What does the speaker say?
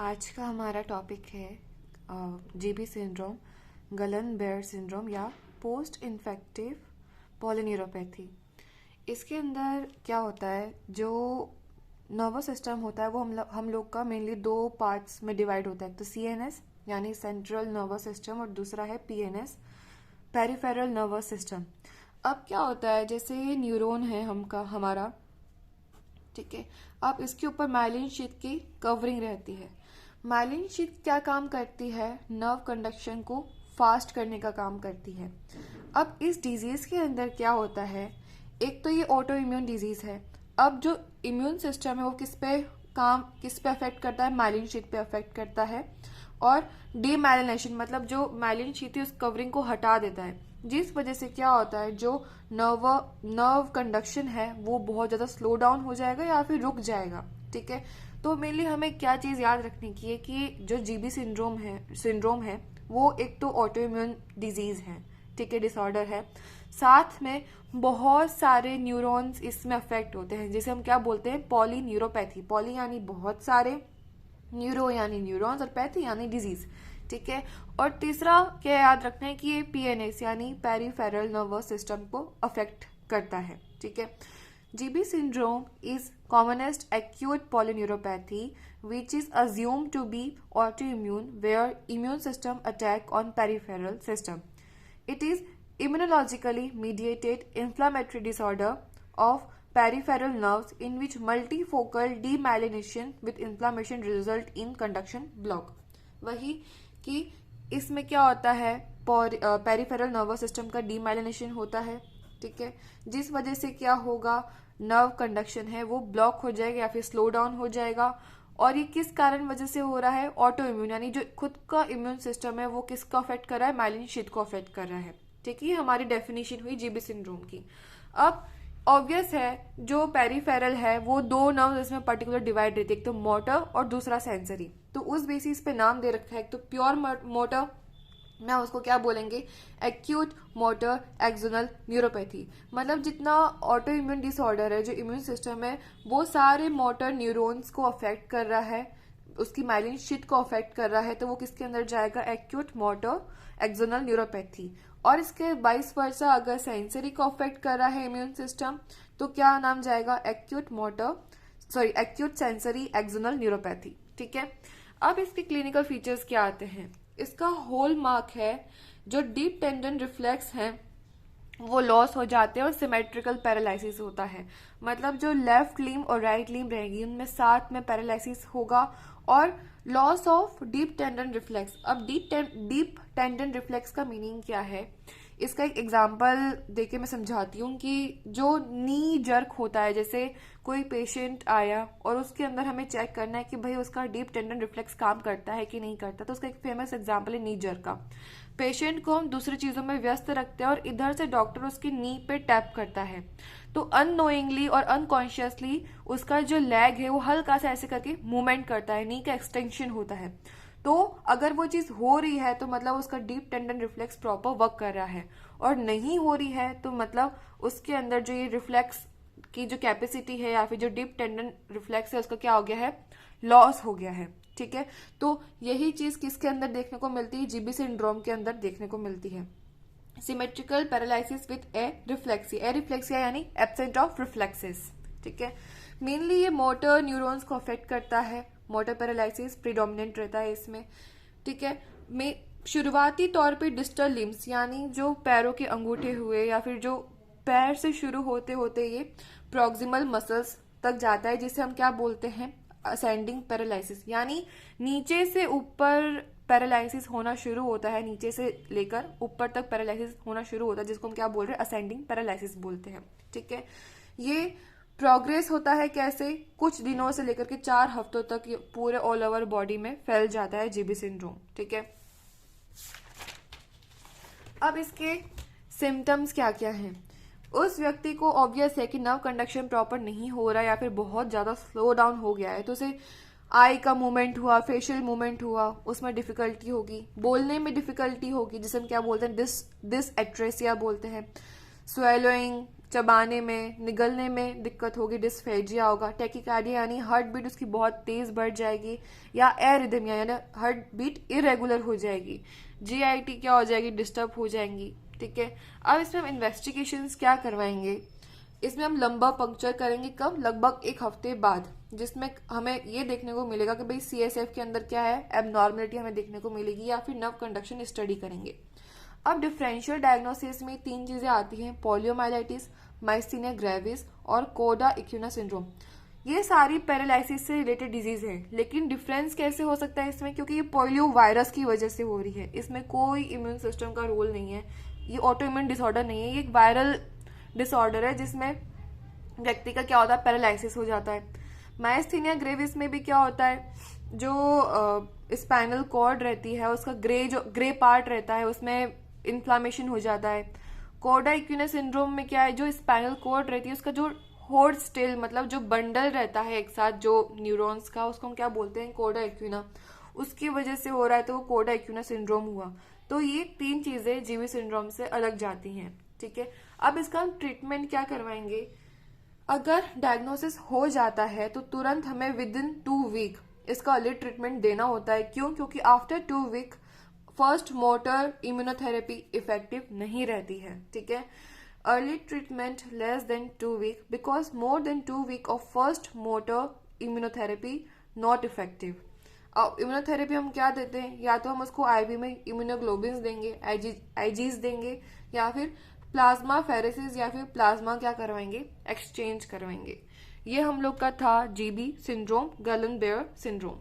आज का हमारा टॉपिक है जीबी सिंड्रोम, गलन बेयर सिंड्रोम या पोस्ट इन्फेक्टिव पॉलीन्यूरोपैथी। इसके अंदर क्या होता है, जो नर्वस सिस्टम होता है वो हम लोग का मेनली दो पार्ट्स में डिवाइड होता है। तो सीएनएस यानी सेंट्रल नर्वस सिस्टम और दूसरा है पीएनएस, पेरिफेरल नर्वस सिस्टम। अब क्या होता है, जैसे ये न्यूरॉन है हमारा, ठीक है। अब इसके ऊपर माइलिन शीथ की कवरिंग रहती है। माइलिन शीथ क्या काम करती है, नर्व कंडक्शन को फास्ट करने का काम करती है। अब इस डिजीज के अंदर क्या होता है, एक तो ये ऑटो इम्यून डिजीज है। अब जो इम्यून सिस्टम है वो किस पे अफेक्ट करता है, माइलिन शीथ पे अफेक्ट करता है। और डीमाइलिनेशन मतलब जो माइलिन शीथ है उस कवरिंग को हटा देता है, जिस वजह से क्या होता है, जो नर्व कंडक्शन है वो बहुत ज्यादा स्लो डाउन हो जाएगा या फिर रुक जाएगा, ठीक है। तो मेनली हमें क्या चीज याद रखनी की है कि जो जीबी सिंड्रोम है वो एक तो ऑटो इम्यून डिजीज है, ठीक है, डिसऑर्डर है। साथ में बहुत सारे न्यूरॉन्स इसमें अफेक्ट होते हैं, जिसे हम क्या बोलते हैं, पॉली न्यूरोपैथी। पॉली यानी बहुत सारे, न्यूरो यानी न्यूरॉन्स और पैथी यानी डिजीज, ठीक है। और तीसरा क्या याद रखना है कि ये पीएनएस यानी पेरिफेरल नर्वस सिस्टम को अफेक्ट करता है, ठीक है। GB syndrome is commonest acute polyneuropathy which is assumed to be autoimmune where immune system attack on peripheral system. It is immunologically mediated inflammatory disorder of peripheral nerves in which multifocal demyelination with inflammation result in conduction block. वही कि इसमें क्या होता है, peripheral nervous system का demyelination होता है, ठीक है, जिस वजह से क्या होगा, नर्व कंडक्शन है वो ब्लॉक हो जाएगा या फिर स्लो डाउन हो जाएगा। और ये किस कारण वजह से हो रहा है, ऑटो इम्यून यानी जो खुद का इम्यून सिस्टम है वो किसको अफेक्ट कर रहा है, माइलिन शीथ को अफेक्ट कर रहा है, ठीक है। ये हमारी डेफिनेशन हुई जीबी सिंड्रोम की। अब ऑब्वियस है जो पेरिफेरल है वो दो नर्व इसमें पर्टिकुलर डिवाइड रहती है, एक तो मोटर और दूसरा सेंसरी। तो उस बेसिस पे नाम दे रखा है, एक तो प्योर मोटर ना, उसको क्या बोलेंगे, एक्यूट मोटर एक्सोनल न्यूरोपैथी। मतलब जितना ऑटो इम्यून डिसऑर्डर है, जो इम्यून सिस्टम है वो सारे मोटर न्यूरॉन्स को अफेक्ट कर रहा है, उसकी माइलिन शीथ को अफेक्ट कर रहा है, तो वो किसके अंदर जाएगा, एक्यूट मोटर एक्सोनल न्यूरोपैथी। और इसके वाइस वर्सा अगर सेंसरी को अफेक्ट कर रहा है इम्यून सिस्टम, तो क्या नाम जाएगा, एक्यूट सेंसरी एक्सोनल न्यूरोपैथी, ठीक है। अब इसके क्लिनिकल फीचर्स क्या आते हैं, इसका होल मार्क है जो डीप टेंडन रिफ्लेक्स है वो लॉस हो जाते हैं और सिमेट्रिकल पैरालिसिस होता है। मतलब जो लेफ्ट लिम्ब और राइट लिम्ब रहेगी उनमें साथ में पैरालिसिस होगा और loss of deep tendon reflex. अब डीप टेंडन रिफ्लेक्स का मीनिंग क्या है, इसका एक एग्जांपल देके मैं समझाती हूँ कि जो नी जर्क होता है, जैसे कोई पेशेंट आया और उसके अंदर हमें चेक करना है कि भाई उसका डीप टेंडन रिफ्लेक्स काम करता है कि नहीं करता, तो उसका एक फेमस एग्जांपल है नी जर्क का। पेशेंट को हम दूसरी चीजों में व्यस्त रखते हैं और इधर से डॉक्टर उसकी नी पे टैप करता है, तो अननोइंगली और अनकॉन्शियसली उसका जो लेग है वो हल्का सा ऐसे करके मूवमेंट करता है, नी का एक्सटेंशन होता है। तो अगर वो चीज हो रही है तो मतलब उसका deep tendon reflex proper work कर रहा है, और नहीं हो रही है तो मतलब उसके अंदर जो ये रिफ्लेक्स की जो कैपेसिटी है या फिर जो डीप टेंडन रिफ्लेक्स है उसका क्या हो गया है, लॉस हो गया है, ठीक है। तो यही चीज किसके अंदर देखने को मिलती है, जीबी सिंड्रोम के अंदर देखने को मिलती है। सिमेट्रिकल पैरालिसिस विद एरिफ्लेक्सिया यानी एब्सेंट ऑफ रिफ्लेक्सेस, ठीक है। मेनली ये मोटर न्यूरॉन्स को अफेक्ट करता है, मोटर पैरालिसिस प्रीडोमिनेंट रहता है इसमें, ठीक है। में शुरुआती तौर पे डिस्टल लिम्स यानी जो पैरों के अंगूठे हुए या फिर जो पैर से शुरू होते होते ये प्रॉक्सिमल मसल्स तक जाता है, जिसे हम क्या बोलते हैं, असेंडिंग पैरालिसिस। यानी नीचे से ऊपर पैरालिसिस होना शुरू होता है, नीचे से लेकर ऊपर तक पैरालिसिस होना शुरू होता है, जिसको हम क्या बोल रहे हैं, असेंडिंग पैरालिसिस बोलते हैं, ठीक है। ये प्रोग्रेस होता है कैसे, कुछ दिनों से लेकर के 4 हफ्तों तक ये पूरे ऑल ओवर बॉडी में फैल जाता है जीबी सिंड्रोम, ठीक है। अब इसके सिम्टम्स क्या क्या हैं, उस व्यक्ति को ऑब्वियस है कि नर्व कंडक्शन प्रॉपर नहीं हो रहा है या फिर बहुत ज्यादा स्लो डाउन हो गया है, तो उसे आई का मूवमेंट हुआ, फेशियल मूवमेंट हुआ, उसमें डिफिकल्टी होगी, बोलने में डिफिकल्टी होगी, जिसे हम क्या बोलते हैं, दिस एट्रेसिया बोलते हैं, स्वेलोइंग, चबाने में, निगलने में दिक्कत होगी, डिस्फेजिया होगा, टैकीकार्डिया यानी हार्ट बीट उसकी बहुत तेज बढ़ जाएगी, या एरिदमिया यानी हार्ट बीट इरेगुलर हो जाएगी, जीआईटी क्या हो जाएगी, डिस्टर्ब हो जाएंगी। ठीक है, अब इसमें हम इन्वेस्टिगेशंस क्या करवाएंगे, इसमें हम लंबा पंक्चर करेंगे कब, लगभग एक हफ्ते बाद, जिसमें हमें ये देखने को मिलेगा कि भाई सीएसएफ के अंदर क्या है, एबनॉर्मलिटी हमें देखने को मिलेगी, या फिर नर्व कंडक्शन स्टडी करेंगे। अब डिफरेंशियल डायग्नोसिस में 3 चीजें आती हैं, पोलियोमाइलाइटिस, माइस्थीनिया ग्रेविस और कोडा इक्विना सिंड्रोम। ये सारी पैरालिसिस से रिलेटेड डिजीज है, लेकिन डिफरेंस कैसे हो सकता है इसमें, क्योंकि ये पोलियो वायरस की वजह से हो रही है, इसमें कोई इम्यून सिस्टम का रोल नहीं है, ये ऑटो इम्यून डिसऑर्डर नहीं है, ये एक वायरल डिसऑर्डर है जिसमें व्यक्ति का क्या होता है, पैरालिसिस हो जाता है। माइस्थीनिया ग्रेविस में भी क्या होता है, जो स्पाइनल कॉर्ड रहती है उसका ग्रे पार्ट रहता है, उसमें इन्फ्लामेशन हो जाता है। कोडा इक्विना सिंड्रोम में क्या है, जो स्पाइनल कॉर्ड रहती है उसका जो होर्ड स्टिल मतलब जो बंडल रहता है एक साथ जो न्यूरॉन्स का, उसको हम क्या बोलते हैं, कोडा इक्विना, उसकी वजह से हो रहा है तो वो कोडा इक्विना सिंड्रोम हुआ। तो ये 3 चीजें जीवी सिंड्रोम से अलग जाती हैं। ठीक है, अब इसका हम ट्रीटमेंट क्या करवाएंगे, अगर डायग्नोसिस हो जाता है तो तुरंत हमें विद इन 2 वीक इसका अर्ली ट्रीटमेंट देना होता है। क्यों, क्योंकि after 2 week first motor immunotherapy effective नहीं रहती है। ठीक है, early treatment less than 2 week, because more than 2 week of first motor immunotherapy not effective. अब इम्यूनोथेरेपी हम क्या देते हैं, या तो हम उसको आईवी में इम्यूनोग्लोबिन्स देंगे, आईजीज देंगे, या फिर प्लाज्मा फेरेसिस या फिर प्लाज्मा क्या करवाएंगे, एक्सचेंज करवाएंगे। ये हम लोग का था जीबी सिंड्रोम, गलन बेयर सिंड्रोम।